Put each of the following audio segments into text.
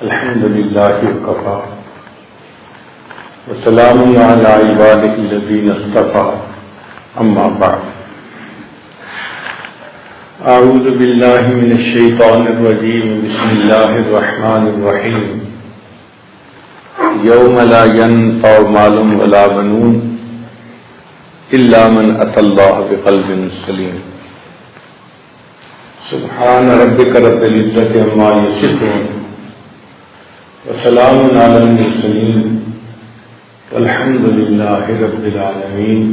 الحمد لله وكفى وسلام على عباده الذين اصطفى أما بعد أعوذ بالله من الشيطان الرجيم بسم الله الرحمن الرحيم يوم لا ينفع مال ولا بنون إلا من أتى الله بقلب سليم سبحان ربك رب العزة عما يصفون وسلام على المرسلين والحمد لله رب العالمين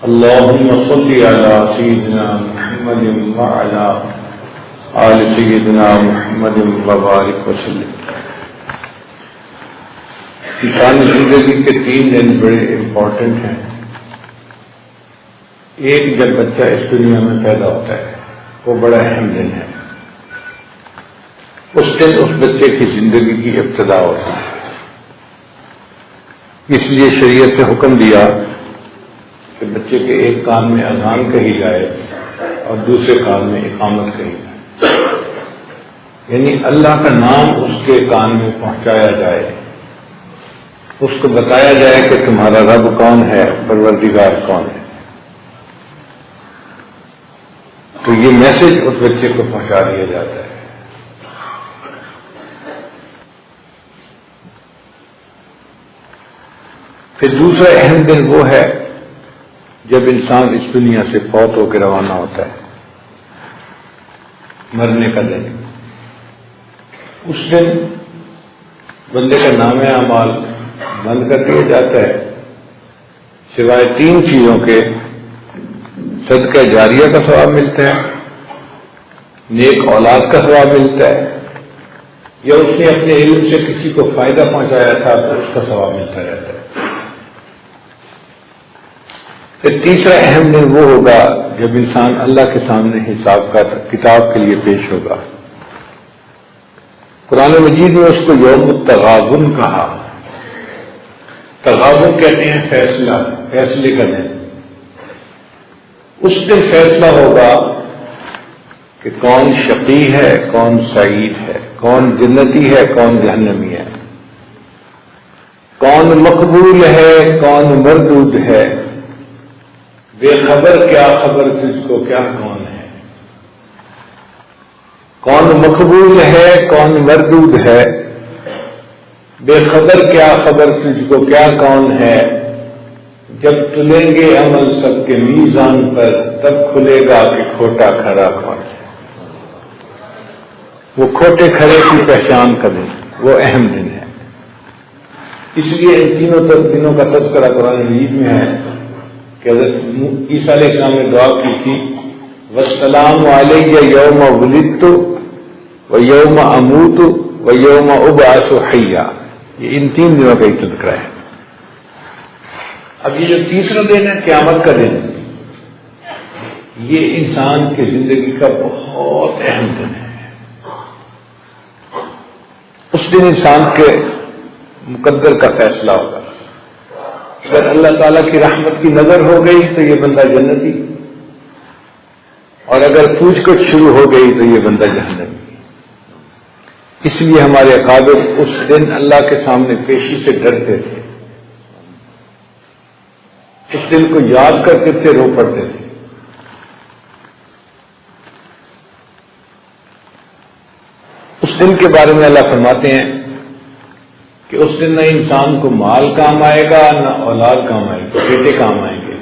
اللهم صل على سيدنا محمد وعلى آل سيدنا محمد وبارك وسلم۔ انسانی زندگی کے 3 دن بڑے امپورٹنٹ ہیں۔ ایک جب بچہ اس دنیا میں پیدا ہوتا ہے وہ بڑا اہم دن ہے، اس دن اس بچے کی زندگی کی ابتدا ہوتی ہے، اس لیے شریعت نے حکم دیا کہ بچے کے ایک کان میں اذان کہی جائے اور دوسرے کان میں اقامت کہی جائے، یعنی اللہ کا نام اس کے کان میں پہنچایا جائے، اس کو بتایا جائے کہ تمہارا رب کون ہے، پروردگار کون ہے۔ تو یہ میسج اس بچے کو پہنچا دیا جاتا ہے۔ پھر دوسرا اہم دن وہ ہے جب انسان اس دنیا سے فوت ہو کے روانہ ہوتا ہے، مرنے کا دن۔ اس دن بندے کا نام اعمال بند کر دیا جاتا ہے، سوائے 3 چیزوں کے: صدقہ جاریہ کا ثواب ملتا ہے، نیک اولاد کا ثواب ملتا ہے، یا اس نے اپنے علم سے کسی کو فائدہ پہنچایا تھا تو اس کا ثواب ملتا رہتا ہے۔ پھر تیسرا اہم دن وہ ہوگا جب انسان اللہ کے سامنے حساب کا کتاب کے لیے پیش ہوگا۔ قرآن مجید میں اس کو یوم التغابن کہا۔ تغابن کہتے ہیں فیصلے کا دن۔ اس دن فیصلہ ہوگا کہ کون شقی ہے، کون سعید ہے، کون جنتی ہے، کون جہنمی ہے، کون مقبول ہے، کون مردود ہے، بے خبر کیا خبر تجھ کو کیا کون ہے، کون مقبول ہے، کون مردود ہے، بے خبر کیا خبر تجھ کو کیا کون ہے۔ جب تلیں گے عمل سب کے میزان پر تب کھلے گا کہ کھوٹا کھرا کون ہے۔ وہ کھوٹے کھرے کی پہچان کا دن، وہ اہم دن ہے۔ اس لیے ان تینوں دنوں کا تذکرہ قرآن مجید میں ہے کہ حضرت عیسیٰ علیہ السلام نے دعا کی تھی وَالسَّلَامُ عَلَيَّ يَوْمَ وُلِدتُّ وَيَوْمَ أَمُوتُ وَيَوْمَ أُبْعَثُ حَيًّا۔ یہ ان 3 دنوں کا ایک تذکرہ ہے۔ اب یہ جو تیسرا دن ہے قیامت کا دن، یہ انسان کی زندگی کا بہت اہم دن ہے۔ اس دن انسان کے مقدر کا فیصلہ ہوگا۔ اگر اللہ تعالیٰ کی رحمت کی نظر ہو گئی تو یہ بندہ جنتی، اور اگر پوچھ کچھ شروع ہو گئی تو یہ بندہ جہنمی۔ اس لیے ہمارے اکابر اس دن اللہ کے سامنے پیشی سے ڈرتے تھے، اس دن کو یاد کرتے تھے، رو پڑتے تھے۔ اس دن کے بارے میں اللہ فرماتے ہیں کہ اس دن نہ انسان کو مال کام آئے گا نہ اولاد کام آئے گی، بیٹے کام آئیں گے۔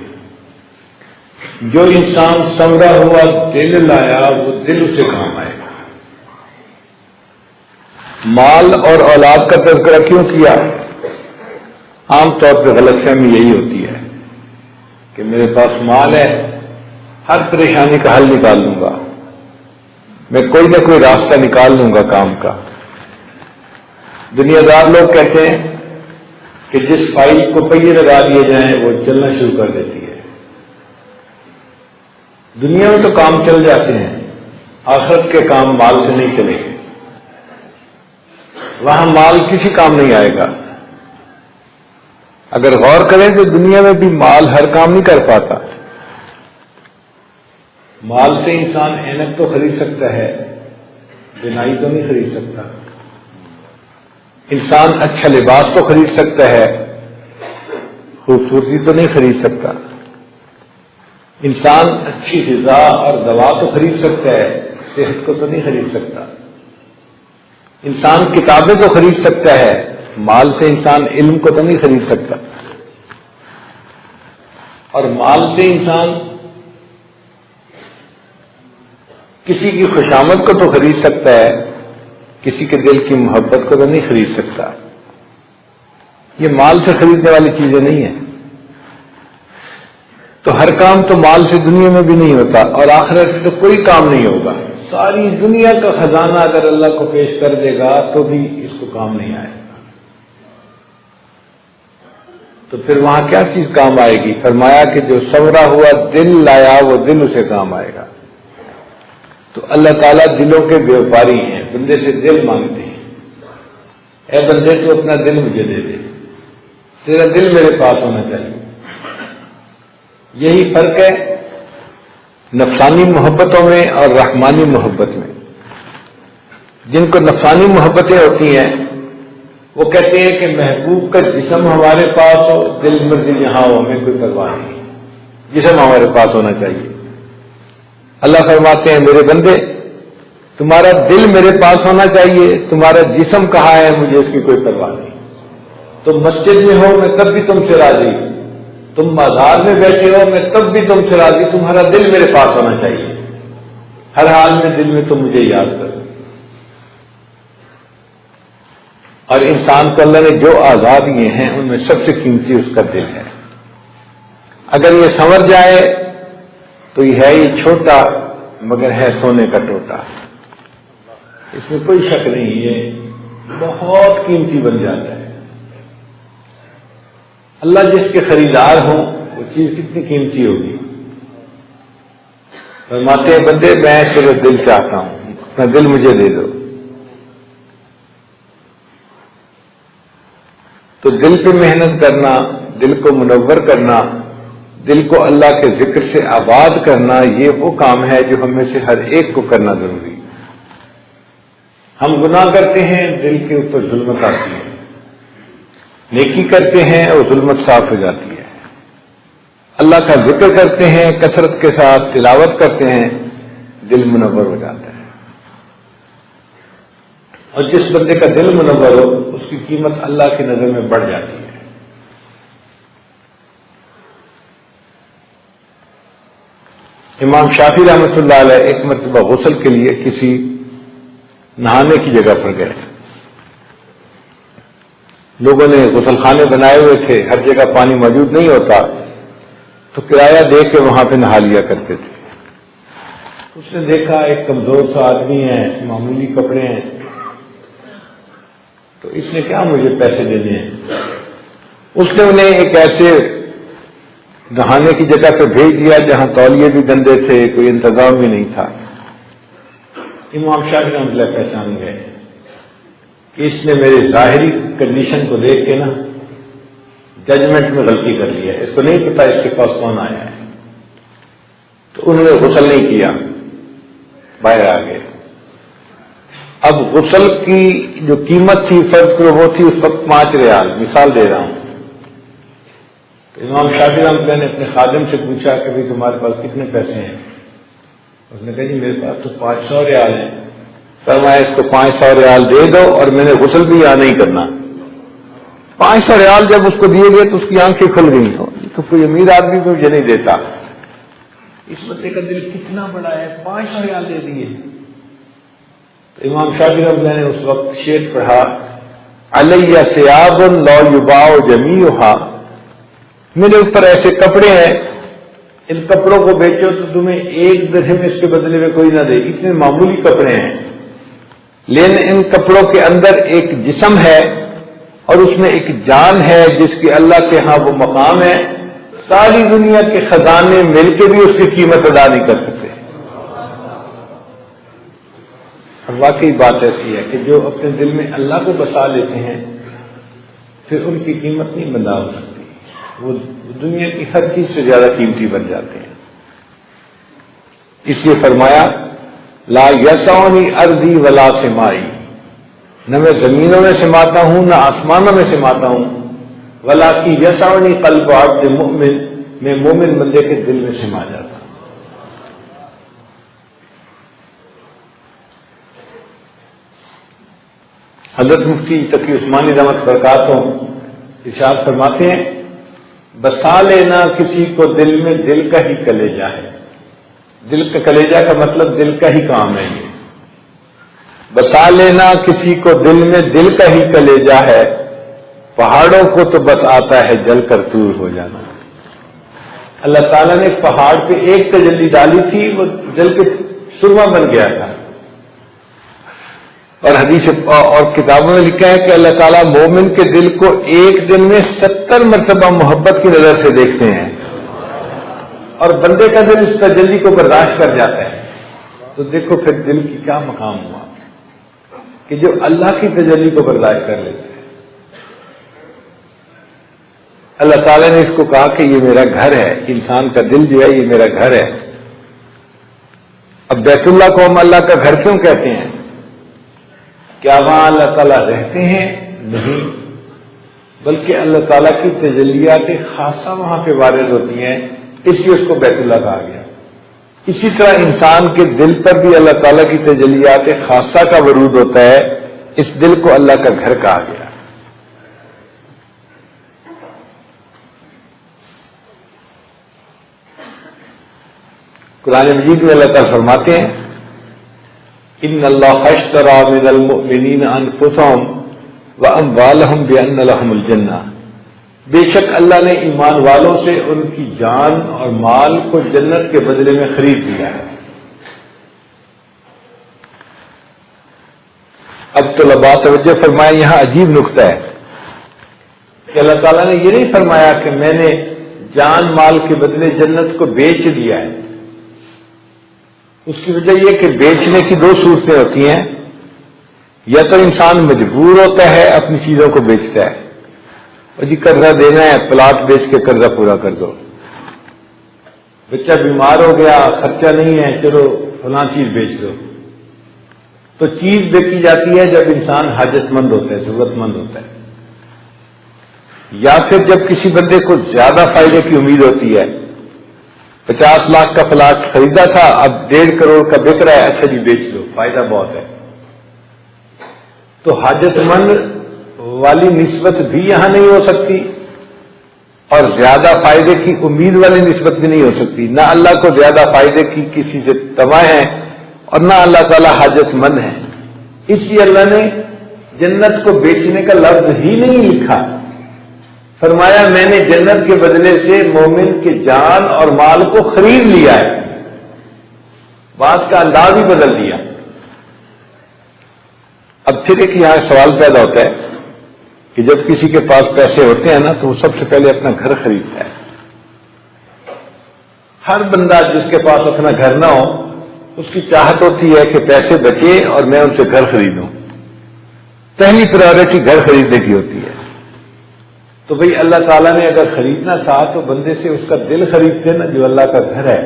جو انسان سمرا ہوا دل لایا وہ دل اسے کام آئے گا۔ مال اور اولاد کا تذکرہ کیوں کیا؟ عام طور پہ غلط فہمی یہی ہوتی ہے کہ میرے پاس مال ہے، ہر پریشانی کا حل نکال لوں گا، میں کوئی نہ کوئی راستہ نکال لوں گا کام کا۔ دنیا دار لوگ کہتے ہیں کہ جس فائل کو پہیے لگا دیے جائیں وہ چلنا شروع کر دیتی ہے۔ دنیا میں تو کام چل جاتے ہیں، آخرت کے کام مال سے نہیں چلیں گے، وہاں مال کسی کام نہیں آئے گا۔ اگر غور کریں تو دنیا میں بھی مال ہر کام نہیں کر پاتا۔ مال سے انسان اینک تو خرید سکتا ہے، بینائی تو نہیں خرید سکتا۔ انسان اچھا لباس تو خرید سکتا ہے، خوبصورتی تو نہیں خرید سکتا۔ انسان اچھی غذا اور دوا تو خرید سکتا ہے، صحت کو تو نہیں خرید سکتا۔ انسان کتابیں تو خرید سکتا ہے، مال سے انسان علم کو تو نہیں خرید سکتا۔ اور مال سے انسان کسی کی خوشامد کو تو خرید سکتا ہے، کسی کے دل کی محبت کو تو نہیں خرید سکتا۔ یہ مال سے خریدنے والی چیزیں نہیں ہیں۔ تو ہر کام تو مال سے دنیا میں بھی نہیں ہوتا، اور آخرت میں تو کوئی کام نہیں ہوگا۔ ساری دنیا کا خزانہ اگر اللہ کو پیش کر دے گا تو بھی اس کو کام نہیں آئے گا۔ تو پھر وہاں کیا چیز کام آئے گی؟ فرمایا کہ جو سورا ہوا دل لایا وہ دل اسے کام آئے گا۔ تو اللہ تعالیٰ دلوں کے بیوپاری ہیں، بندے سے دل مانگتے ہیں۔ اے بندے تو اپنا دل مجھے دے دے، تیرا دل میرے پاس ہونا چاہیے۔ یہی فرق ہے نفسانی محبتوں میں اور رحمانی محبت میں۔ جن کو نفسانی محبتیں ہوتی ہیں وہ کہتے ہیں کہ محبوب کا جسم ہمارے پاس ہو، دل مرضی جہاں ہو، ہمیں کوئی پرواہ نہیں، جسم ہمارے پاس ہونا چاہیے۔ اللہ فرماتے ہیں میرے بندے تمہارا دل میرے پاس ہونا چاہیے، تمہارا جسم کہاں ہے مجھے اس کی کوئی پرواہ نہیں۔ تم مسجد میں ہو میں تب بھی تم سے راضی، تم بازار میں بیٹھے ہو میں تب بھی تم سے راضی، تمہارا دل میرے پاس ہونا چاہیے۔ ہر حال میں دل میں تم مجھے یاد کرو۔ اور انسان کو اللہ نے جو اعضاء دیے ہیں ان میں سب سے قیمتی اس کا دل ہے۔ اگر یہ سنور جائے تو یہ ہے یہ چھوٹا مگر ہے سونے کا ٹوٹا، اس میں کوئی شک نہیں، یہ بہت قیمتی بن جاتا ہے۔ اللہ جس کے خریدار ہوں وہ چیز کتنی قیمتی ہوگی۔ فرماتے ہیں بندے میں تیرا دل چاہتا ہوں، اپنا دل مجھے دے دو۔ تو دل پہ محنت کرنا، دل کو منور کرنا، دل کو اللہ کے ذکر سے آباد کرنا، یہ وہ کام ہے جو ہم میں سے ہر ایک کو کرنا ضروری ہے۔ ہم گناہ کرتے ہیں، دل کے اوپر ظلمت آتی ہے، نیکی کرتے ہیں اور ظلمت صاف ہو جاتی ہے۔ اللہ کا ذکر کرتے ہیں، کثرت کے ساتھ تلاوت کرتے ہیں، دل منور ہو جاتا ہے۔ اور جس بندے کا دل منور ہو اس کی قیمت اللہ کی نظر میں بڑھ جاتی ہے۔ امام شافعی رحمۃ اللہ علیہ ایک مرتبہ غسل کے لیے کسی نہانے کی جگہ پر گئے۔ لوگوں نے غسل خانے بنائے ہوئے تھے، ہر جگہ پانی موجود نہیں ہوتا، تو کرایہ دے کے وہاں پہ نہا لیا کرتے تھے۔ اس نے دیکھا ایک کمزور سا آدمی ہے، معمولی کپڑے ہیں، تو اس نے کیا مجھے پیسے دینے ہیں۔ اس نے انہیں ایک ایسے نہانے کی جگہ پہ بھیج دیا جہاں تولیے بھی گندے تھے، کوئی انتظام بھی نہیں تھا۔ امام شافعی رحمۃ اللہ پہچان گئے کہ اس نے میرے ظاہری کنڈیشن کو دیکھ کے نا ججمنٹ میں غلطی کر لی ہے، اس کو نہیں پتا اس کے پاس کون آیا ہے۔ تو انہوں نے غسل نہیں کیا، باہر آ گئے۔ اب غسل کی جو قیمت تھی فرض کرو وہ تھی اس وقت 5 ریال، مثال دے رہا ہوں۔ تو امام شافعی رحمۃ اللہ نے اپنے خادم سے پوچھا کہ بھائی تمہارے پاس کتنے پیسے ہیں؟ اس نے کہا جی میرے پاس تو 500 ریال ہیں۔ فرمایا اس کو 500 ریال دے دو اور میں نے غسل بھی یہاں نہیں کرنا۔ 500 ریال جب اس کو دیے گئے تو اس کی آنکھیں کھل گئی، تو کوئی امیر آدمی بھی مجھے نہیں دیتا۔ اس بندے کا دل کتنا بڑا ہے، 500 ریال دے دیے۔ تو امام شافعی رحمۃ اللہ نے اس وقت شعر پڑھا، علیہ ثیاب لا یباع جمیعھا، میرے اوپر ایسے کپڑے ہیں، ان کپڑوں کو بیچو تو تمہیں 1 درہم اس کے بدلے میں کوئی نہ دے، اتنے معمولی کپڑے ہیں، لیکن ان کپڑوں کے اندر ایک جسم ہے اور اس میں ایک جان ہے جس کی اللہ کے ہاں وہ مقام ہے، ساری دنیا کے خزانے مل کے بھی اس کی قیمت ادا نہیں کر سکتے۔ اور واقعی بات ایسی ہے کہ جو اپنے دل میں اللہ کو بسا لیتے ہیں پھر ان کی قیمت نہیں بندہ ہو سکتی، وہ دنیا کی ہر چیز سے زیادہ قیمتی بن جاتے ہیں۔ اس لیے فرمایا لا یسعنی ارضی ولا سمائی، نہ میں زمینوں میں سماتا ہوں نہ آسمانوں میں سماتا ہوں، ولاکن یسعنی قلب عبد مؤمن، میں مومن بندے کے دل میں سما جاتا ہوں۔ حضرت مفتی تقی عثمانی رحمت برکاتہ ارشاد فرماتے ہیں، بسا لینا کسی کو دل میں دل کا ہی کلیجہ ہے۔ دل کا کلیجہ کا مطلب دل کا ہی کام ہے یہ۔ بسا لینا کسی کو دل میں دل کا ہی کلیجہ ہے، پہاڑوں کو تو بس آتا ہے جل کر دور ہو جانا۔ اللہ تعالیٰ نے پہاڑ پہ ایک تجلی ڈالی تھی، وہ جل کے سرما بن گیا تھا۔ اور حدیث اور کتابوں میں لکھا ہے کہ اللہ تعالیٰ مومن کے دل کو ایک دن میں 70 مرتبہ محبت کی نظر سے دیکھتے ہیں، اور بندے کا دل اس تجلی کو برداشت کر جاتا ہے۔ تو دیکھو پھر دل کی کیا مقام ہوا کہ جو اللہ کی تجلی کو برداشت کر لیتا ہے۔ اللہ تعالیٰ نے اس کو کہا کہ یہ میرا گھر ہے، انسان کا دل جو ہے یہ میرا گھر ہے۔ اب بیت اللہ کو ہم اللہ کا گھر کیوں کہتے ہیں؟ کیا وہاں اللہ تعالیٰ رہتے ہیں؟ نہیں، بلکہ اللہ تعالیٰ کی تجلیات خاصہ وہاں پہ وارد ہوتی ہیں، اس لیے اس کو بیت اللہ کہا گیا۔ اسی طرح انسان کے دل پر بھی اللہ تعالیٰ کی تجلیات خاصہ کا ورود ہوتا ہے، اس دل کو اللہ کا گھر کہا گیا۔ قرآن مجید میں اللہ تعالیٰ فرماتے ہیں، ان اللہ اشتری من المؤمنین انفسهم واموالهم بان لهم الجنہ، بے شک اللہ نے ایمان والوں سے ان کی جان اور مال کو جنت کے بدلے میں خرید لیا ہے۔ اب طلباء توجہ فرمائیں، یہاں عجیب نکتہ ہے کہ اللہ تعالیٰ نے یہ نہیں فرمایا کہ میں نے جان مال کے بدلے جنت کو بیچ دیا ہے۔ اس کی وجہ یہ کہ بیچنے کی دو صورتیں ہوتی ہیں، یا تو انسان مجبور ہوتا ہے اپنی چیزوں کو بیچتا ہے، اور جی قرضہ دینا ہے پلاٹ بیچ کے قرضہ پورا کر دو، بچہ بیمار ہو گیا خرچہ نہیں ہے چلو فلاں چیز بیچ دو۔ تو چیز بیچی جاتی ہے جب انسان حاجت مند ہوتا ہے، ضرورت مند ہوتا ہے، یا پھر جب کسی بندے کو زیادہ فائدے کی امید ہوتی ہے، 50 لاکھ کا پلاٹ خریدا تھا اب 1.5 کروڑ کا بک رہا ہے، اچھا جی بیچ دو فائدہ بہت ہے۔ تو حاجت مند والی نسبت بھی یہاں نہیں ہو سکتی، اور زیادہ فائدے کی امید والی نسبت بھی نہیں ہو سکتی۔ نہ اللہ کو زیادہ فائدے کی کسی سے طمع ہے اور نہ اللہ تعالیٰ حاجت مند ہے، اس لیے اللہ نے جنت کو بیچنے کا لفظ ہی نہیں لکھا، فرمایا میں نے جنت کے بدلے سے مومن کے جان اور مال کو خرید لیا ہے، بات کا انداز ہی بدل دیا۔ اب پھر ایک یہاں سوال پیدا ہوتا ہے کہ جب کسی کے پاس پیسے ہوتے ہیں نا تو وہ سب سے پہلے اپنا گھر خریدتا ہے۔ ہر بندہ جس کے پاس اپنا گھر نہ ہو اس کی چاہت ہوتی ہے کہ پیسے بچے اور میں ان سے گھر خریدوں، پہلی پرائرٹی گھر خریدنے کی ہوتی ہے۔ تو بھئی اللہ تعالیٰ نے اگر خریدنا تھا تو بندے سے اس کا دل خریدتے نا، جو اللہ کا گھر ہے۔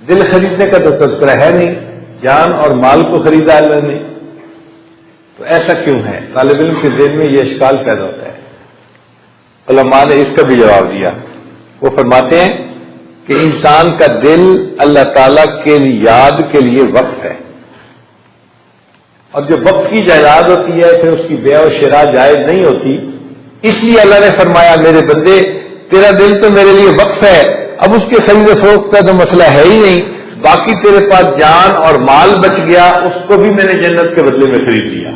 دل خریدنے کا تو تذکرہ ہے نہیں، جان اور مال کو خریدا اللہ نے، تو ایسا کیوں ہے؟ طالب علم کے ذہن میں یہ اشکال پیدا ہوتا ہے۔ علماء نے اس کا بھی جواب دیا، وہ فرماتے ہیں کہ انسان کا دل اللہ تعالیٰ کے یاد کے لیے وقف ہے، اور جو وقف کی جائیداد ہوتی ہے پھر اس کی بیع و شراء جائز نہیں ہوتی، اس لیے اللہ نے فرمایا میرے بندے تیرا دل تو میرے لیے وقف ہے، اب اس کے خرید و فروخت کا تو مسئلہ ہے ہی نہیں، باقی تیرے پاس جان اور مال بچ گیا، اس کو بھی میں نے جنت کے بدلے میں خرید لیا۔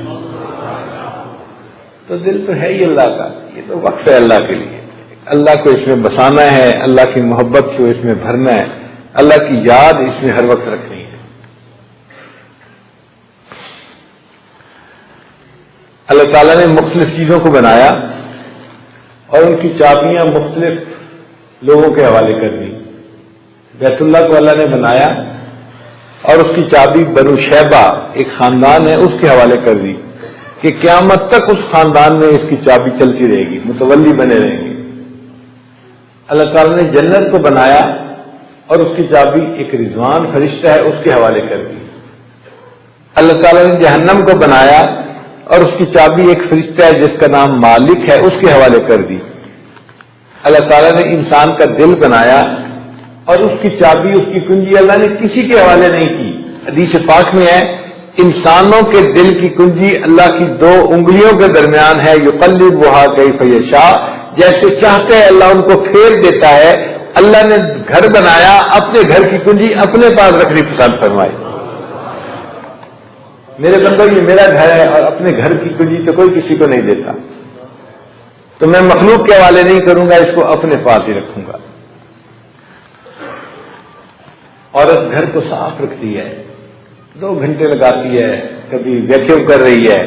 تو دل تو ہے ہی اللہ کا، یہ تو وقف ہے اللہ کے لیے، اللہ کو اس میں بسانا ہے، اللہ کی محبت کو اس میں بھرنا ہے، اللہ کی یاد اس میں ہر وقت رکھنی ہے۔ اللہ تعالیٰ نے مختلف چیزوں کو بنایا اور ان کی چابیاں مختلف لوگوں کے حوالے کر دی۔ بیت اللہ کو اللہ نے بنایا اور اس کی چابی بنو شیبہ ایک خاندان ہے اس کے حوالے کر دی کہ قیامت تک اس خاندان میں اس کی چابی چلتی رہے گی، متولی بنے رہیں گے۔ اللہ تعالیٰ نے جنت کو بنایا اور اس کی چابی ایک رضوان فرشتہ ہے اس کے حوالے کر دی۔ اللہ تعالیٰ نے جہنم کو بنایا اور اس کی چابی ایک فرشتہ ہے جس کا نام مالک ہے، اس کے حوالے کر دی۔ اللہ تعالیٰ نے انسان کا دل بنایا اور اس کی چابی، اس کی کنجی اللہ نے کسی کے حوالے نہیں کی۔ حدیث پاک میں ہے انسانوں کے دل کی کنجی اللہ کی 2 انگلیوں کے درمیان ہے، یقلبھا کیف یشاء، جیسے چاہتے ہیں اللہ ان کو پھیر دیتا ہے۔ اللہ نے گھر بنایا، اپنے گھر کی کنجی اپنے پاس رکھنی پسند فرمائی۔ میرے بندوں یہ میرا گھر ہے اور اپنے گھر کی کنجی تو کوئی کسی کو نہیں دیتا، تو میں مخلوق کے حوالے نہیں کروں گا، اس کو اپنے پاس ہی رکھوں گا۔ عورت گھر کو صاف رکھتی ہے، 2 گھنٹے لگاتی ہے، کبھی ویکیوم کر رہی ہے،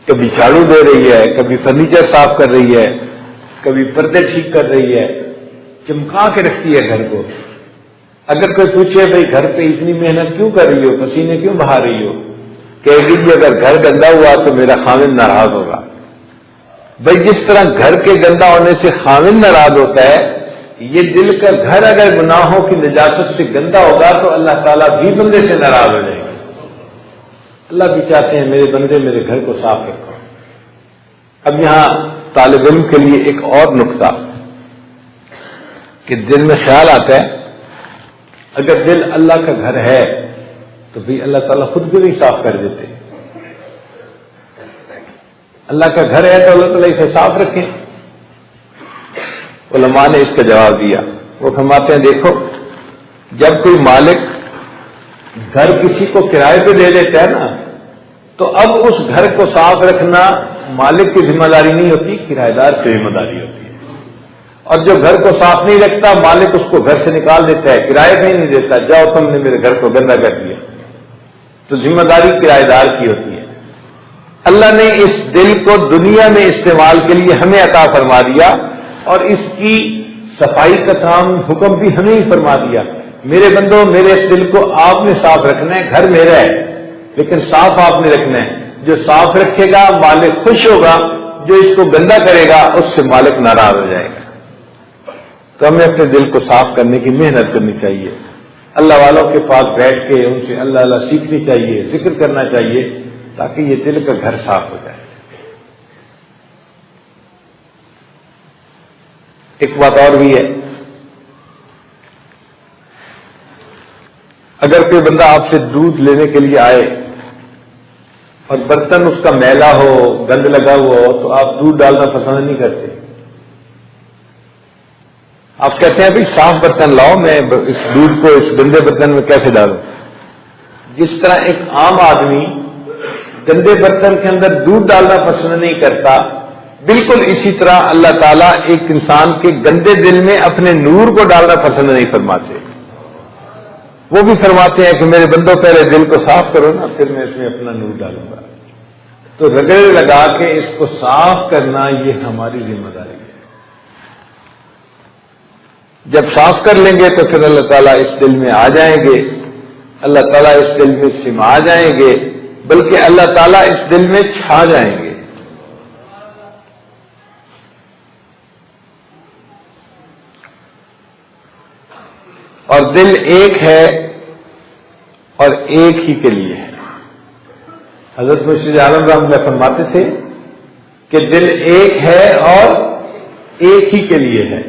کبھی جھاڑو دے رہی ہے، کبھی فرنیچر صاف کر رہی ہے، کبھی پردے ٹھیک کر رہی ہے، چمکا کے رکھتی ہے گھر کو۔ اگر کوئی پوچھے بھائی گھر پہ اتنی محنت کیوں کر رہی ہو، پسینے کیوں بہا رہی ہو، کہے گی جی اگر گھر گندا ہوا تو میرا خاوند ناراض ہوگا۔ بھائی جس طرح گھر کے گندا ہونے سے خاوند ناراض ہوتا ہے، یہ دل کا گھر اگر گناہوں کی نجاست سے گندا ہوگا تو اللہ تعالیٰ بھی بندے سے ناراض ہو جائے گا۔ اللہ بھی چاہتے ہیں میرے بندے میرے گھر کو صاف رکھو۔ اب یہاں طالب علم کے لیے ایک اور نقطہ کہ دل میں خیال آتا ہے اگر دل اللہ کا گھر ہے تو بھی اللہ تعالیٰ خود بھی نہیں صاف کر دیتے۔ اللہ کا گھر ہے تو اللہ تعالیٰ اسے صاف رکھیں۔ علماء نے اس کا جواب دیا، وہ فرماتے ہیں دیکھو جب کوئی مالک گھر کسی کو کرائے پہ دے دیتا ہے نا تو اب اس گھر کو صاف رکھنا مالک کی ذمہ داری نہیں ہوتی، کرایہ دار کی ذمہ داری ہوتی ہے۔ اور جو گھر کو صاف نہیں رکھتا مالک اس کو گھر سے نکال دیتا ہے، کرائے پہ نہیں دیتا، جاؤ تم نے میرے گھر کو گندا کر دیا، تو ذمہ داری کرایہ دار کی ہوتی ہے۔ اللہ نے اس دل کو دنیا میں استعمال کے لیے ہمیں عطا فرما دیا اور اس کی صفائی کا کام حکم بھی ہمیں ہی فرما دیا۔ میرے بندوں میرے اس دل کو آپ نے صاف رکھنا ہے، گھر میرا ہے لیکن صاف آپ نے رکھنا ہے۔ جو صاف رکھے گا مالک خوش ہوگا، جو اس کو گندا کرے گا اس سے مالک ناراض ہو جائے گا۔ تو ہمیں اپنے دل کو صاف کرنے کی محنت کرنی چاہیے، اللہ والوں کے پاس بیٹھ کے ان سے اللہ اللہ سیکھنی چاہیے، ذکر کرنا چاہیے تاکہ یہ دل کا گھر صاف ہو جائے۔ ایک بات اور بھی ہے، اگر کوئی بندہ آپ سے دودھ لینے کے لیے آئے اور برتن اس کا میلا ہو، گند لگا ہوا ہو تو آپ دودھ ڈالنا پسند نہیں کرتے، آپ کہتے ہیں بھائی صاف برتن لاؤ، میں اس دودھ کو اس گندے برتن میں کیسے ڈالوں۔ جس طرح ایک عام آدمی گندے برتن کے اندر دودھ ڈالنا پسند نہیں کرتا، بالکل اسی طرح اللہ تعالیٰ ایک انسان کے گندے دل میں اپنے نور کو ڈالنا پسند نہیں فرماتے۔ وہ بھی فرماتے ہیں کہ میرے بندوں پہلے دل کو صاف کرو نا، پھر میں اس میں اپنا نور ڈالوں گا۔ تو رگڑے لگا کے اس کو صاف کرنا یہ ہماری ذمہ داری ہے۔ جب صاف کر لیں گے تو پھر اللہ تعالیٰ اس دل میں آ جائیں گے، اللہ تعالیٰ اس دل میں سما جائیں گے، بلکہ اللہ تعالیٰ اس دل میں چھا جائیں گے۔ اور دل ایک ہے اور ایک ہی کے لیے ہے۔ حضرت مرشد عالم رحمۃ اللہ فرماتے تھے کہ دل ایک ہے اور ایک ہی کے لیے ہے۔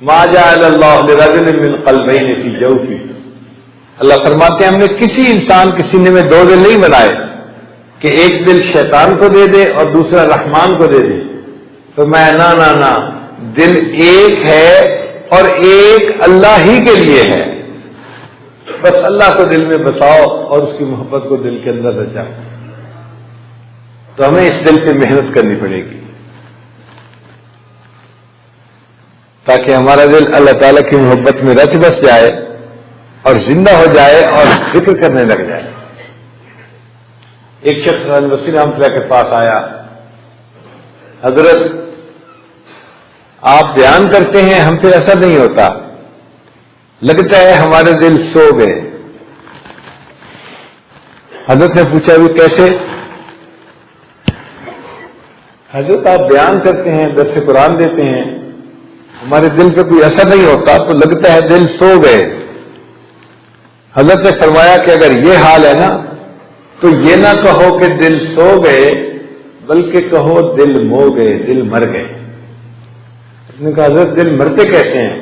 ما جعل اللہ لرجل من قلبین فی جوفہ، اللہ فرماتے ہیں ہم نے کسی انسان کے سینے میں 2 دل نہیں بنائے کہ ایک دل شیطان کو دے دے اور دوسرا رحمان کو دے دے۔ فرمایا نا نا نا، دل ایک ہے اور ایک اللہ ہی کے لیے ہے، بس اللہ کو دل میں بساؤ اور اس کی محبت کو دل کے اندر رچاؤ۔ تو ہمیں اس دل پہ محنت کرنی پڑے گی تاکہ ہمارا دل اللہ تعالیٰ کی محبت میں رچ بس جائے اور زندہ ہو جائے اور ذکر کرنے لگ جائے۔ ایک شخص وسیع رحمۃ اللہ کے پاس آیا، حضرت آپ بیان کرتے ہیں ہم پہ ایسا نہیں ہوتا، لگتا ہے ہمارے دل سو گئے۔ حضرت نے پوچھا بھی کیسے؟ حضرت آپ بیان کرتے ہیں، درس قرآن دیتے ہیں، ہمارے دل پہ کوئی اثر نہیں ہوتا تو لگتا ہے دل سو گئے۔ حضرت نے فرمایا کہ اگر یہ حال ہے نا تو یہ نہ کہو کہ دل سو گئے، بلکہ کہو دل مو گئے، دل مر گئے۔ اس نے کہا حضرت دل مرتے کیسے ہیں؟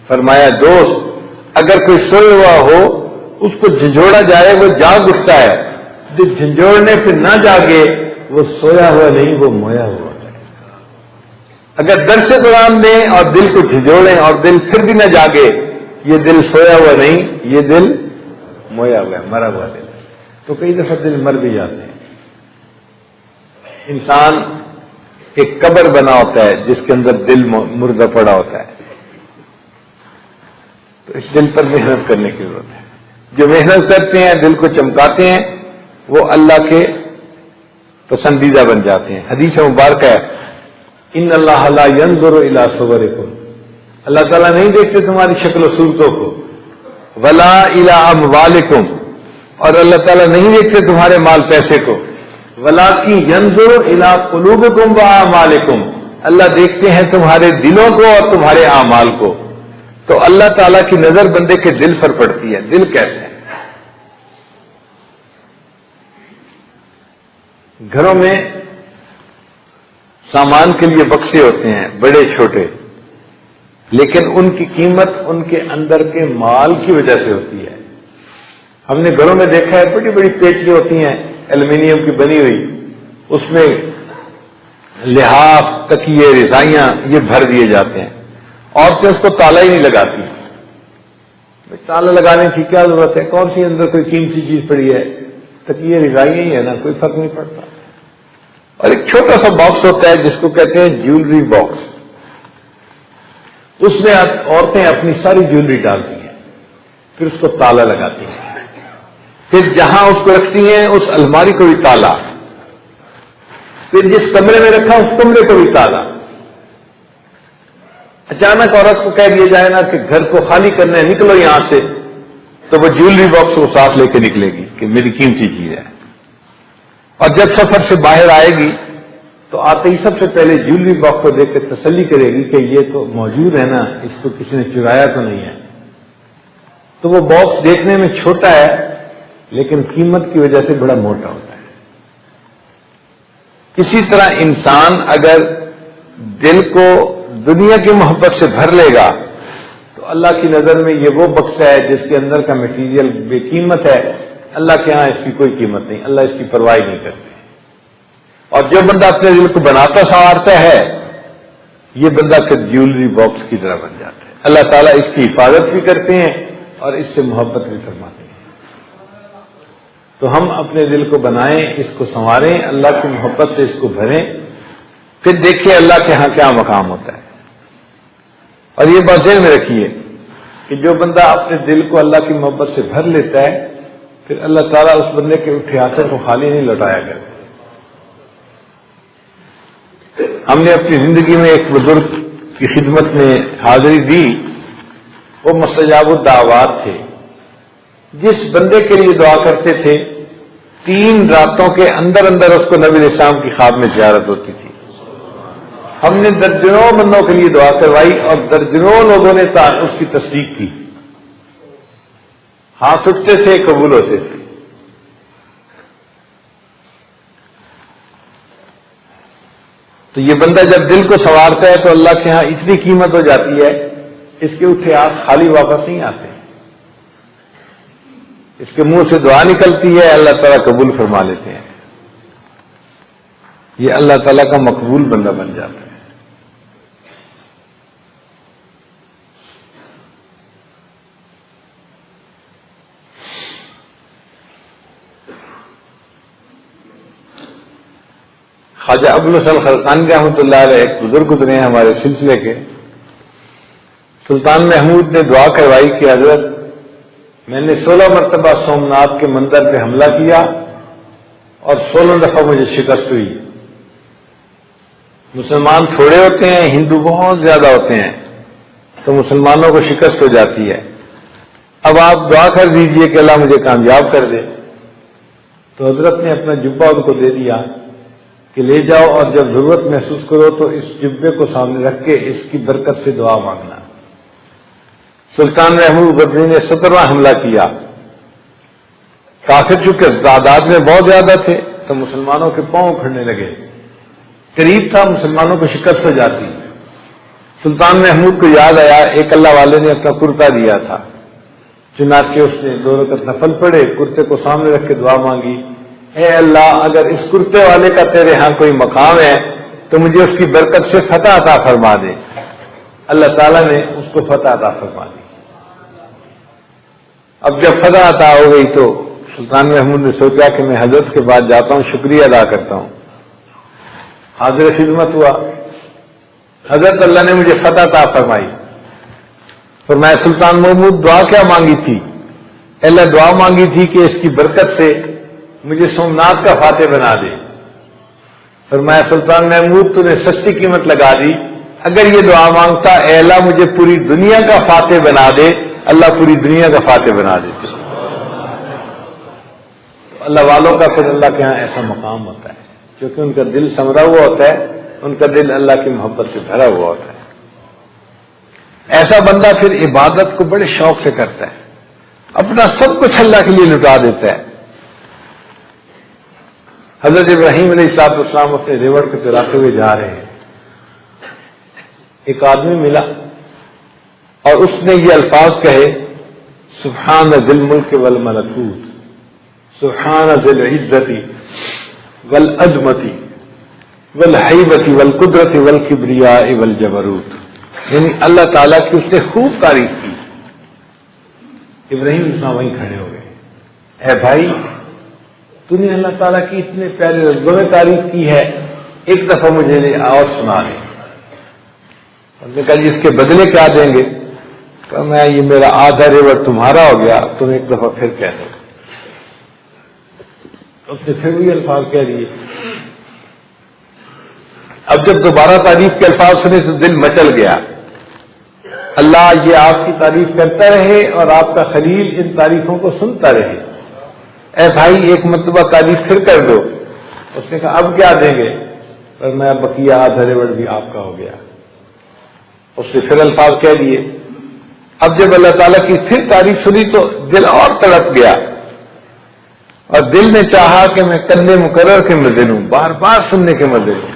فرمایا دوست اگر کوئی سویا ہوا ہو اس کو جھنجھوڑا جائے وہ جاگ اٹھتا ہے، جو جھنجھوڑنے پہ نہ جاگے وہ سویا ہوا نہیں، وہ مویا ہوا ہے۔ اگر درس قرآن دیں اور دل کو جھنجھوڑیں اور دل پھر بھی نہ جاگے، یہ دل سویا ہوا نہیں، یہ دل مویا ہوا ہے، مرا ہوا دل۔ تو کئی دفعہ دل مر بھی جاتے ہیں۔ انسان ایک قبر بنا ہوتا ہے جس کے اندر دل مردہ پڑا ہوتا ہے، تو اس دل پر محنت کرنے کی ضرورت ہے۔ جو محنت کرتے ہیں، دل کو چمکاتے ہیں، وہ اللہ کے پسندیدہ بن جاتے ہیں۔ حدیث مبارکہ ہے ان اللہ لا ينظر الى صورکم، اللہ تعالیٰ نہیں دیکھتے تمہاری شکل و صورتوں کو، ولا الى اموالکم، اور اللہ تعالیٰ نہیں دیکھتے تمہارے مال پیسے کو، ولکن ينظر الى قلوبکم واعمالکم، اللہ دیکھتے ہیں تمہارے دلوں کو اور تمہارے اعمال کو۔ تو اللہ تعالیٰ کی نظر بندے کے دل پر پڑتی ہے۔ دل کیسے ہے؟ گھروں میں سامان کے لیے بکسے ہوتے ہیں بڑے چھوٹے، لیکن ان کی قیمت ان کے اندر کے مال کی وجہ سے ہوتی ہے۔ ہم نے گھروں میں دیکھا ہے بڑی بڑی پیٹیاں ہوتی ہیں ایلومینیم کی بنی ہوئی، اس میں لحاف، تکیے، رضائیاں یہ بھر دیے جاتے ہیں۔ عورتیں اس کو تالا ہی نہیں لگاتی۔ تالا لگانے کی کیا ضرورت ہے؟ کون سی اندر کوئی قیمتی چیز پڑی ہے؟ تکیے رضائیاں ہی ہے نا، کوئی فرق نہیں پڑتا۔ اور ایک چھوٹا سا باکس ہوتا ہے جس کو کہتے ہیں جیولری باکس، اس میں عورتیں اپنی ساری جیولری ڈالتی ہیں، پھر اس کو تالا لگاتی ہیں، پھر جہاں اس کو رکھتی ہیں اس الماری کو بھی تالا، پھر جس کمرے میں رکھا اس کمرے کو بھی تالا۔ اچانک عورت کو کہہ دیا جائے نا کہ گھر کو خالی کرنا ہے، نکلو یہاں سے، تو وہ جیولری باکس کو ساتھ لے کے نکلے گی کہ میری قیمتی چیز ہے۔ اور جب سفر سے باہر آئے گی تو آتے ہی سب سے پہلے جیولری باکس کو دیکھ کے تسلی کرے گی کہ یہ تو موجود ہے نا، اس کو کسی نے چرایا تو نہیں ہے۔ تو وہ باکس دیکھنے میں چھوٹا ہے لیکن قیمت کی وجہ سے بڑا موٹا ہوتا ہے۔ اسی طرح انسان اگر دل کو دنیا کی محبت سے بھر لے گا تو اللہ کی نظر میں یہ وہ بکسا ہے جس کے اندر کا میٹیریل بے قیمت ہے، اللہ کے ہاں اس کی کوئی قیمت نہیں، اللہ اس کی پرواہ نہیں کرتے۔ اور جو بندہ اپنے دل کو بناتا سنوارتا ہے یہ بندہ کہ جیولری باکس کی طرح بن جاتا ہے۔ اللہ تعالیٰ اس کی حفاظت بھی کرتے ہیں اور اس سے محبت بھی فرماتے ہیں۔ تو ہم اپنے دل کو بنائیں، اس کو سنواریں، اللہ کی محبت سے اس کو بھریں، پھر دیکھیں اللہ کے ہاں کیا مقام ہوتا ہے۔ اور یہ بات ذہن میں رکھیے کہ جو بندہ اپنے دل کو اللہ کی محبت سے بھر لیتا ہے پھر اللہ تعالیٰ اس بندے کے اٹھے ہاتھوں کو خالی نہیں لوٹایا کرتا۔ ہم نے اپنی زندگی میں ایک بزرگ کی خدمت میں حاضری دی، وہ مستجاب الدعوات تھے۔ جس بندے کے لیے دعا کرتے تھے 3 راتوں کے اندر اندر اس کو نبی علیہ السلام کی خواب میں زیارت ہوتی تھی۔ ہم نے درجنوں بندوں کے لیے دعا کروائی اور درجنوں لوگوں نے اس کی تصدیق کی۔ ہاتھ اٹھتے تھے، قبول ہوتے تھے۔ تو یہ بندہ جب دل کو سنوارتا ہے تو اللہ کے ہاں اتنی قیمت ہو جاتی ہے، اس کے اٹھے ہاتھ خالی واپس نہیں آتے، اس کے منہ سے دعا نکلتی ہے، اللہ تعالیٰ قبول فرما لیتے ہیں۔ یہ اللہ تعالیٰ کا مقبول بندہ بن جاتا ہے۔ خواجہ ابو الحسن خلقانی رحمۃ اللہ علیہ ایک بزرگ گزرے ہیں ہمارے سلسلے کے، سلطان محمود نے دعا کروائی کہ حضرت میں نے 16 مرتبہ سومناتھ کے مندر پہ حملہ کیا اور 16 دفعہ مجھے شکست ہوئی۔ مسلمان تھوڑے ہوتے ہیں، ہندو بہت زیادہ ہوتے ہیں، تو مسلمانوں کو شکست ہو جاتی ہے۔ اب آپ دعا کر دیجئے کہ اللہ مجھے کامیاب کر دے۔ تو حضرت نے اپنا جبہ ان کو دے دیا کہ لے جاؤ اور جب ضرورت محسوس کرو تو اس جبے کو سامنے رکھ کے اس کی برکت سے دعا مانگنا۔ سلطان محمود غزنوی نے 17واں حملہ کیا، کافر چونکہ تعداد میں بہت زیادہ تھے تو مسلمانوں کے پاؤں کھڑنے لگے، قریب تھا مسلمانوں کو شکست ہو جاتی۔ سلطان محمود کو یاد آیا ایک اللہ والے نے اپنا کرتا دیا تھا، چنانچہ اس نے 2 رکعت نفل پڑھے، کرتے کو سامنے رکھ کے دعا مانگی، اے اللہ اگر اس کرتے والے کا تیرے ہاں کوئی مقام ہے تو مجھے اس کی برکت سے فتح عطا فرما دے۔ اللہ تعالیٰ نے اس کو فتح عطا فرما دی۔ اب جب فتح عطا ہو گئی تو سلطان محمود نے سوچا کہ میں حضرت کے بعد جاتا ہوں، شکریہ ادا کرتا ہوں۔ حاضر خدمت ہوا، حضرت اللہ نے مجھے فتح عطا فرمائی۔ فرمایا سلطان محمود دعا کیا مانگی تھی؟ اللہ دعا مانگی تھی کہ اس کی برکت سے مجھے سومناتھ کا فاتح بنا دے۔ فرمایا سلطان محمود تو نے سستی قیمت لگا دی، اگر یہ دعا مانگتا اے اللہ مجھے پوری دنیا کا فاتح بنا دے، اللہ پوری دنیا کا فاتح بنا دیتے۔ اللہ والوں کا پھر اللہ کے ہاں ایسا مقام ہوتا ہے کیونکہ ان کا دل سمرا ہوا ہوتا ہے، ان کا دل اللہ کی محبت سے بھرا ہوا ہوتا ہے۔ ایسا بندہ پھر عبادت کو بڑے شوق سے کرتا ہے، اپنا سب کچھ اللہ کے لیے لٹا دیتا ہے۔ حضرت ابراہیم علیہ السلام اپنے ریوڑ کو چراتے ہوئے جا رہے ہیں، ایک آدمی ملا اور اس نے یہ الفاظ کہے، سبحان ذی الملک والملکوت، سبحان ذی العزت والعظمت والہیبت والقدرت والکبریاء والجبروت، یعنی اللہ تعالیٰ کی اس نے خوب تعریف کی۔ ابراہیم علیہ السلام وہیں کھڑے ہو گئے، اے بھائی تو نے اللہ تعالیٰ کی اتنے پیارے لفظوں میں تعریف کی ہے، ایک دفعہ مجھے اور سنا دیں۔ انہوں نے کہا جی اس کے بدلے کیا دیں گے؟ کہ میں یہ میرا آدھا ریوڑ تمہارا ہو گیا، تم ایک دفعہ پھر کہہ دو۔ اس نے پھر بھی الفاظ کہہ دیے۔ اب جب دوبارہ تعریف کے الفاظ سنے تو دل مچل گیا، اللہ یہ آپ کی تعریف کرتا رہے اور آپ کا خلیل ان تعریفوں کو سنتا رہے۔ اے بھائی ایک مرتبہ تعریف پھر کر دو۔ اس نے کہا اب کیا دیں گے؟ پر میں بقیہ آدھا ریوڑ بھی آپ کا ہو گیا۔ اس نے پھر الفاظ کہہ دیے۔ اب جب اللہ تعالیٰ کی پھر تعریف سنی تو دل اور تڑپ گیا اور دل نے چاہا کہ میں کندھے مقرر کے مزے لوں، بار بار سننے کے مزے لوں۔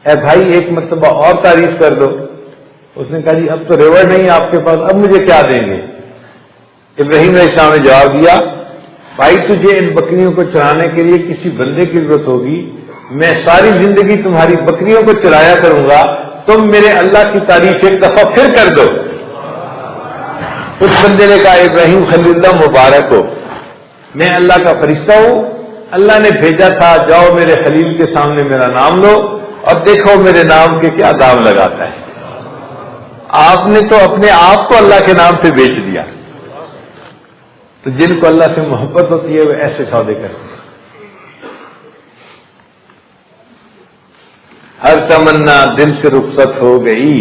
اے بھائی ایک مرتبہ اور تعریف کر دو۔ اس نے کہا جی اب تو ریوڑ نہیں آپ کے پاس، اب مجھے کیا دیں گے؟ ابراہیم علیہ السلام نے جواب دیا، بھائی تجھے ان بکریوں کو چرانے کے لیے کسی بندے کی ضرورت ہوگی، میں ساری زندگی تمہاری بکریوں کو چرایا کروں گا، تم میرے اللہ کی تعریف ایک دفعہ پھر کر دو۔ اس بندے نے کہا ابراہیم خلیل اللہ مبارک ہو، میں اللہ کا فرشتہ ہوں، اللہ نے بھیجا تھا جاؤ میرے خلیل کے سامنے میرا نام لو اور دیکھو میرے نام کے کیا دام لگاتا ہے۔ آپ نے تو اپنے آپ کو اللہ کے نام سے بیچ دیا۔ تو جن کو اللہ سے محبت ہوتی ہے وہ ایسے سودے کرتے ہیں۔ ہر تمنا دل سے رخصت ہو گئی،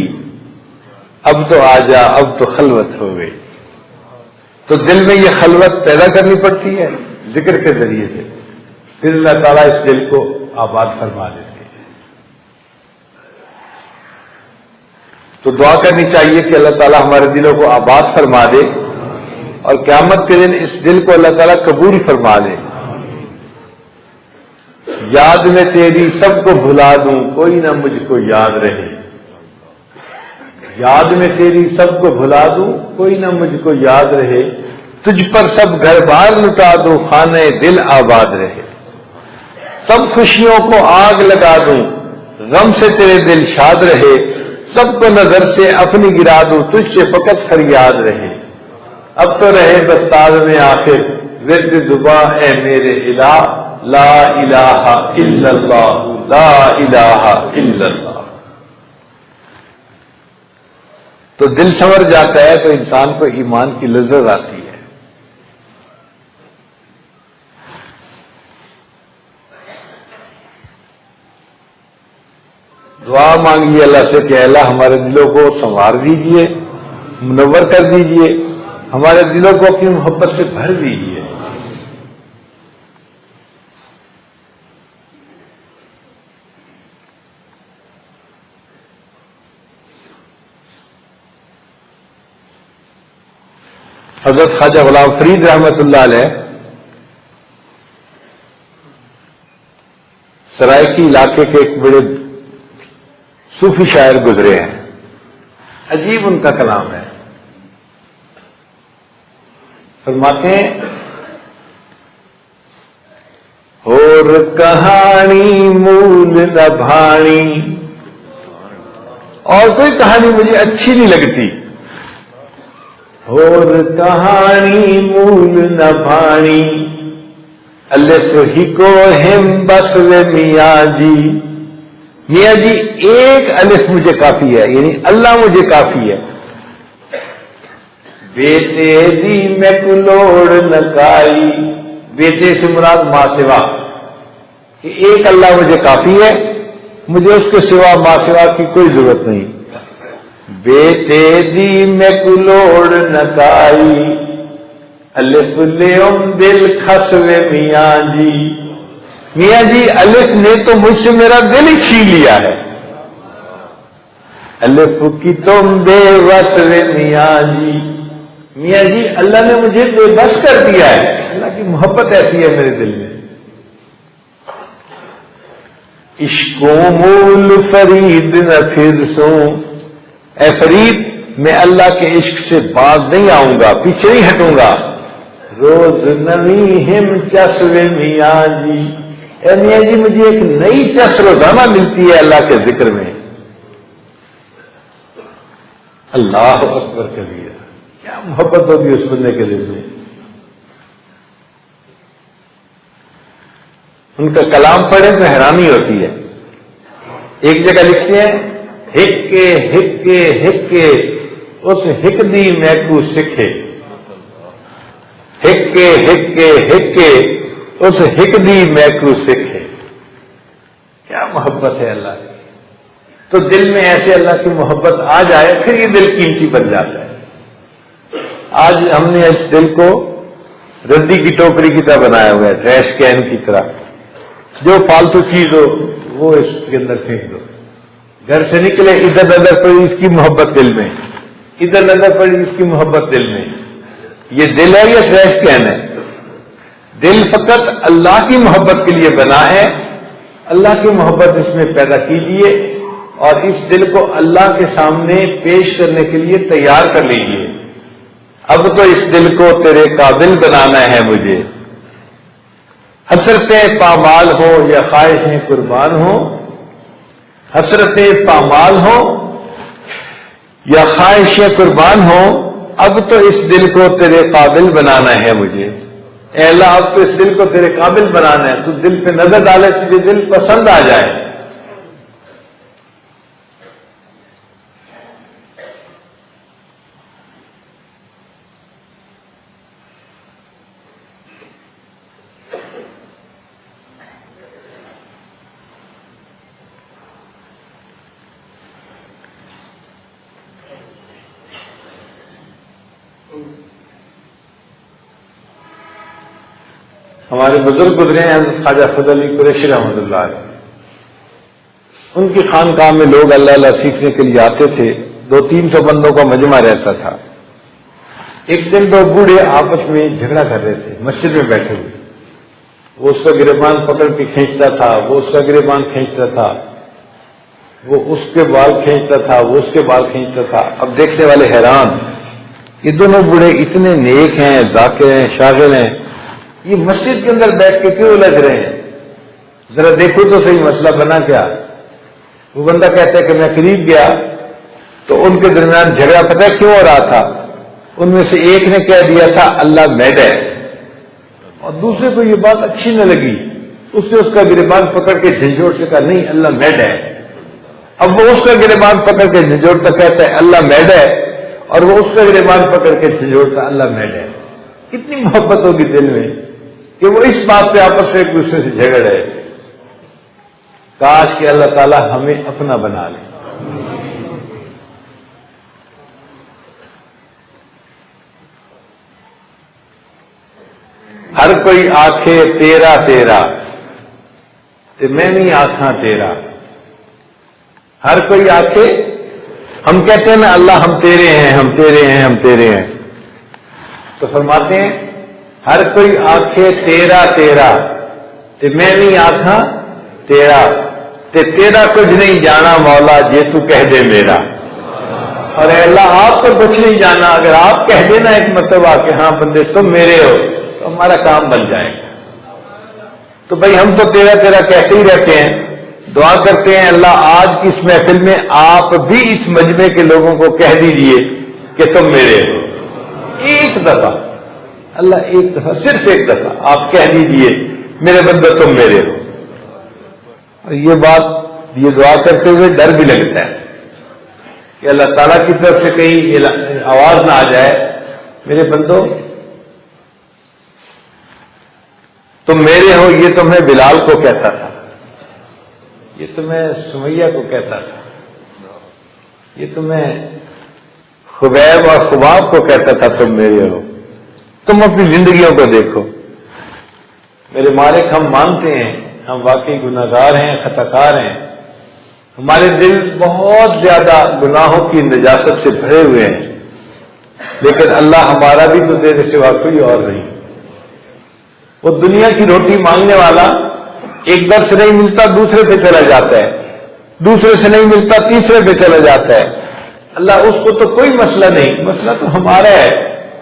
اب تو آجا اب تو خلوت ہو گئی۔ تو دل میں یہ خلوت پیدا کرنی پڑتی ہے ذکر کے ذریعے سے، پھر اللہ تعالیٰ اس دل کو آباد فرما دیتے ہیں۔ تو دعا کرنی چاہیے کہ اللہ تعالیٰ ہمارے دلوں کو آباد فرما دے اور قیامت کے دن اس دل کو اللہ تعالیٰ قبول فرما لے۔ یاد میں تیری سب کو بھلا دوں کوئی نہ مجھ کو یاد رہے، یاد میں تیری سب کو بھلا دوں کوئی نہ مجھ کو یاد رہے، تجھ پر سب گھر بار لٹا دوں خانہ دل آباد رہے، سب خوشیوں کو آگ لگا دوں غم سے تیرے دل شاد رہے، سب کو نظر سے اپنی گرا دوں تجھ سے فقط فریاد رہے، اب تو رہے بس تاز میں آخر ورد زباں اے میرے الہ، لا الہ الا اللہ لا الہ الا اللہ۔ تو دل سنور جاتا ہے تو انسان کو ایمان کی لذت آتی ہے۔ دعا مانگیے اللہ سے کہ اللہ ہمارے دلوں کو سنوار دیجئے، منور کر دیجئے، ہمارے دلوں کو اپنی محبت سے بھر دیجئے۔ حضرت خواجہ غلام فرید رحمۃ اللہ علیہ سرائکی علاقے کے ایک بڑے صوفی شاعر گزرے ہیں، عجیب ان کا کلام ہے. فرماتے ہیں اور کہانی مول نبھانی، اور کوئی کہانی مجھے اچھی نہیں لگتی، اور کہانی مول نبھانی الف ہی کو ہم بس میاں جی. میاں جی ایک الف مجھے کافی ہے، یعنی اللہ مجھے کافی ہے. بیٹے دی میں کلوڑ نکائی، بیٹے سے مراد ماں سوا، کہ ایک اللہ مجھے کافی ہے، مجھے اس کے سوا ماں سوا کی کوئی ضرورت نہیں. بیٹے دی میں کلوڑ نکائی الف لیم دل خسوے میاں جی. میاں جی الف نے تو مجھ سے میرا دل ہی چھین لیا ہے. الف کی تم بے وسوے میاں جی. میاں جی اللہ نے مجھے بے بس کر دیا ہے. اللہ کی محبت ایسی ہے میرے دل میں. عشقوں مول فرید نہ پھر سوں، اے فرید میں اللہ کے عشق سے باز نہیں آؤں گا، پیچھے نہیں ہٹوں گا. روز نوی ہم چسوے میاں جی. اے میاں جی مجھے ایک نئی چس روزانہ ملتی ہے اللہ کے ذکر میں. اللہ اکبر کبیر، کیا محبت ہوگی اس بندے کے دل میں. ان کا کلام پڑھیں تو حیرانی ہوتی ہے. ایک جگہ لکھتے ہیں ہکے ہکے ہکے اس ہک دی میکو سکھے. ہکے ہکے ہکے اس ہک دی میکو سکھے. کیا محبت ہے اللہ کی. تو دل میں ایسے اللہ کی محبت آ جائے پھر یہ دل قیمتی بن جاتا ہے. آج ہم نے اس دل کو ردی کی ٹوکری کی طرح بنایا ہوا ہے، ٹریش کین کی طرح. جو فالتو چیز ہو وہ اس کے اندر پھینک دو. گھر سے نکلے ادھر نظر پڑی اس کی محبت دل میں، ادھر نظر پڑی اس کی محبت دل میں. یہ دل ہے یا ٹریش کین ہے؟ دل فقط اللہ کی محبت کے لیے بنا ہے. اللہ کی محبت اس میں پیدا کیجیے اور اس دل کو اللہ کے سامنے پیش کرنے کے لیے تیار کر لیجیے. اب تو اس دل کو تیرے قابل بنانا ہے مجھے. حسرتیں پامال ہو یا خواہشیں قربان ہو، حسرتیں پامال ہو یا خواہشیں قربان ہو، اب تو اس دل کو تیرے قابل بنانا ہے مجھے. اے اللہ اب تو اس دل کو تیرے قابل بنانا ہے. تو دل پہ نظر ڈالے تجھے دل پسند آ جائے. ہمارے بزرگ گزرے ہیں خواجہ فضل علی قریشی رحمۃ اللہ علیہ. ان کی خانقاہ میں لوگ اللہ اللہ سیکھنے کے لیے آتے تھے. 200-300 بندوں کا مجمع رہتا تھا. ایک دن دو بوڑھے آپس میں جھگڑا کر رہے تھے مسجد میں بیٹھے ہوئے. وہ اس کا گریبان پکڑ کے کھینچتا تھا، وہ اس کا گریبان کھینچتا تھا، وہ اس کے بال کھینچتا تھا، وہ اس کے بال کھینچتا تھا. اب دیکھنے والے حیران، یہ دونوں بوڑھے اتنے نیک ہیں، ذاکر ہیں، شاغل ہیں، یہ مسجد کے اندر بیٹھ کے کیوں الجھ رہے ہیں؟ ذرا دیکھو تو صحیح مسئلہ بنا کیا. وہ بندہ کہتا ہے کہ میں قریب گیا تو ان کے درمیان جھگڑا پتہ کیوں ہو رہا تھا. ان میں سے ایک نے کہہ دیا تھا اللہ میڈ ہے، اور دوسرے کو یہ بات اچھی نہ لگی. اس نے اس کا گریبان پکڑ کے جھنجھوڑ سے کہا نہیں اللہ میڈ ہے. اب وہ اس کا گریبان پکڑ کے جھنجھوڑتا کہتا ہے اللہ میڈ ہے، اور وہ اس کا گریبان پکڑ کے جھنجھوڑتا اللہ میڈ ہے. کتنی محبت ہوگی دل میں کہ وہ اس بات پہ آپس میں ایک دوسرے سے جھگڑ رہے. کاش کہ اللہ تعالی ہمیں اپنا بنا لے. ہر کوئی آنکھے تیرا تیرا تے میں نہیں آنکھاں تیرا. ہر کوئی آنکھے، ہم کہتے ہیں نا اللہ ہم تیرے ہیں، ہم تیرے ہیں، ہم تیرے ہیں. تو فرماتے ہیں ہر کوئی آنکھے تیرا تیرا تے میں نہیں آنکھاں تیرا تے تیرا کچھ نہیں جانا مولا جے تو کہہ دے میرا. اور اے اللہ آپ کو کچھ نہیں جانا، اگر آپ کہہ دینا ایک مرتبہ کہ ہاں بندے تم میرے ہو تو ہمارا کام بن جائے گا. تو بھائی ہم تو تیرا تیرا کہتے ہی رہتے ہیں، دعا کرتے ہیں اللہ آج کی اس محفل میں آپ بھی اس مجمع کے لوگوں کو کہہ دیجئے کہ تم میرے ہو. ایک دفعہ اللہ، ایک دفعہ، صرف ایک دفعہ آپ کہہ دیجئے میرے بندے تم میرے ہو. اور یہ بات، یہ دعا کرتے ہوئے ڈر بھی لگتا ہے کہ اللہ تعالیٰ کی طرف سے کہیں آواز نہ آ جائے میرے بندو تم میرے ہو. یہ تو میں بلال کو کہتا تھا، یہ تو میں سمیہ کو کہتا تھا، یہ تو میں خبیب اور خباب کو کہتا تھا تم میرے ہو. تم اپنی زندگیوں کو دیکھو. میرے مالک ہم مانتے ہیں ہم واقعی گناہگار ہیں، خطا کار ہیں، ہمارے دل بہت زیادہ گناہوں کی نجاست سے بھرے ہوئے ہیں، لیکن اللہ ہمارا بھی تو تیرے سوا کوئی اور نہیں. وہ دنیا کی روٹی مانگنے والا ایک در سے نہیں ملتا دوسرے پہ چلا جاتا ہے، دوسرے سے نہیں ملتا تیسرے پہ چلا جاتا ہے. اللہ اس کو تو کوئی مسئلہ نہیں، مسئلہ تو ہمارا ہے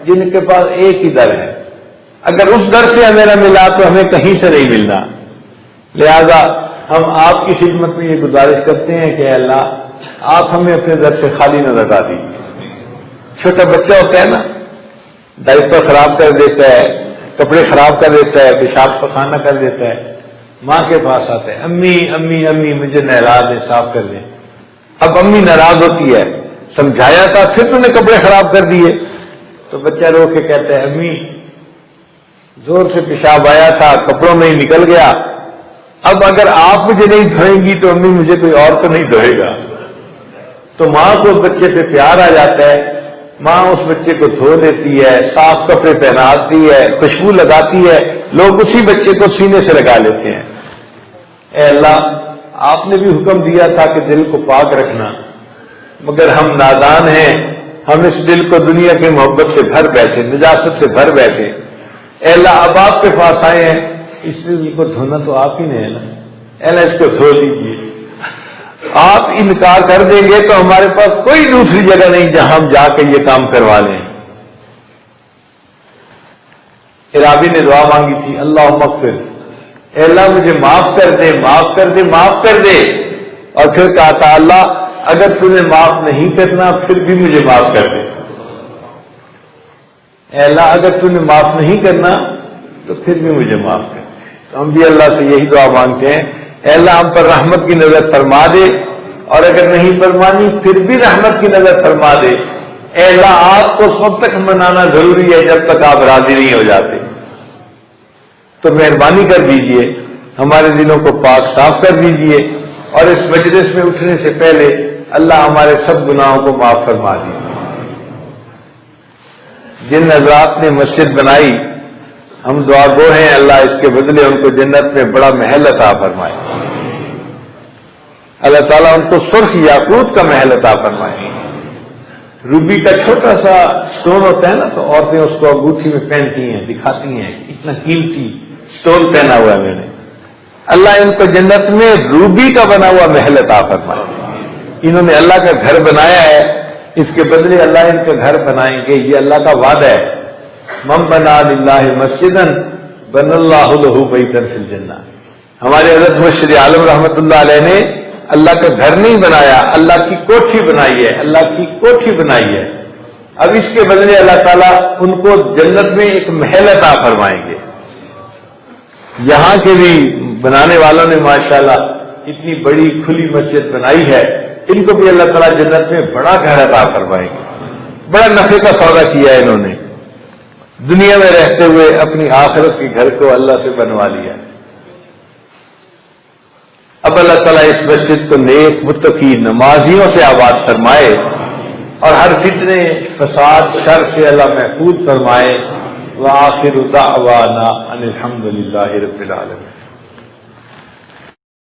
جن کے پاس ایک ہی در ہے. اگر اس در سے ہمیں نہ ملا تو ہمیں کہیں سے نہیں ملنا. لہذا ہم آپ کی خدمت میں یہ گزارش کرتے ہیں کہ اللہ آپ ہمیں اپنے در سے خالی نہ لگا دیجیے. چھوٹا بچہ ہوتا ہے نا، دائپر خراب کر دیتا ہے، کپڑے خراب کر دیتا ہے، پیشاب پخانہ کر دیتا ہے، ماں کے پاس آتا ہے امی امی امی مجھے نہلا دیں، صاف کر دیں. اب امی ناراض ہوتی ہے، سمجھایا تھا پھر تم نے کپڑے خراب کر دیے. تو بچہ رو کے کہتا ہے امی زور سے پیشاب آیا تھا، کپڑوں میں ہی نکل گیا، اب اگر آپ مجھے نہیں دھوئیں گی تو امی مجھے کوئی اور تو نہیں دھوئے گا. تو ماں کو اس بچے پہ پیار آ جاتا ہے، ماں اس بچے کو دھو لیتی ہے، صاف کپڑے پہناتی ہے، خوشبو لگاتی ہے، لوگ اسی بچے کو سینے سے لگا لیتے ہیں. اے اللہ آپ نے بھی حکم دیا تھا کہ دل کو پاک رکھنا، مگر ہم نادان ہیں، ہم اس دل کو دنیا کی محبت سے بھر بیٹھے، نجاست سے بھر بیٹھے. اے اللہ اب آپ کے پاس آئے ہیں، اس دل کو دھونا تو آپ ہی نے ہے نا، اے اللہ اس کو دھو لیجیے. آپ انکار کر دیں گے تو ہمارے پاس کوئی دوسری جگہ نہیں جہاں ہم جا کے یہ کام کروا لیں. عرابی نے دعا مانگی تھی اللہ مغفر، اے اللہ مجھے معاف کر دے، معاف کر دے، معاف کر دے. اور پھر کہا تھا اللہ اگر تم نے معاف نہیں کرنا پھر بھی مجھے معاف کر دے. اے اللہ اگر تم نے معاف نہیں کرنا تو پھر بھی مجھے معاف کر دے. تو ہم بھی اللہ سے یہی دعا مانگتے ہیں اے اللہ ہم پر رحمت کی نظر فرما دے، اور اگر نہیں فرمانی پھر بھی رحمت کی نظر فرما دے. اے اللہ آپ کو سب تک منانا ضروری ہے جب تک آپ راضی نہیں ہو جاتے. تو مہربانی کر دیجئے ہمارے دلوں کو پاک صاف کر دیجئے، اور اس مجلس میں اٹھنے سے پہلے اللہ ہمارے سب گناہوں کو معاف فرما دیجئے. جن حضرات نے مسجد بنائی ہم دعا گو ہیں، اللہ اس کے بدلے ان کو جنت میں بڑا محل عطا فرمائے. اللہ تعالیٰ ان کو سرخ یاقوت کا محل عطا فرمائے. روبی کا چھوٹا سا سٹون ہوتا ہے نا، تو عورتیں اس کو انگوٹھی میں پہنتی ہیں، دکھاتی ہیں اتنا قیمتی سٹون پہنا ہوا ہے میں نے. اللہ ان کو جنت میں روبی کا بنا ہوا محل عطا فرمائے. انہوں نے اللہ کا گھر بنایا ہے، اس کے بدلے اللہ ان کا گھر بنائیں گے، یہ اللہ کا وعدہ ہے. من بنا للہ مسجدا بن اللہ لہ بیتا فی الجنہ. ہمارے حضرت مرشد عالم رحمۃ اللہ علیہ نے اللہ کا گھر نہیں بنایا، اللہ کی کوٹھی بنائی ہے، اللہ کی کوٹھی بنائی ہے. اب اس کے بدلے اللہ تعالیٰ ان کو جنت میں ایک محل عطا فرمائیں گے. یہاں کے بھی بنانے والوں نے ماشاءاللہ اتنی بڑی کھلی مسجد بنائی ہے، ان کو بھی اللہ تعالیٰ جنت میں بڑا گھر عطا فرمائیں گے. بڑا نفع کا سودا کیا ہے انہوں نے، دنیا میں رہتے ہوئے اپنی آخرت کے گھر کو اللہ سے بنوا لیا. اب اللہ تعالیٰ اس مسجد کو نیک متقی نمازیوں سے آباد فرمائے، اور ہر فتنے فساد شر سے اللہ محفوظ فرمائے. وآخر دعوانا ان الحمد للہ رب العالمین.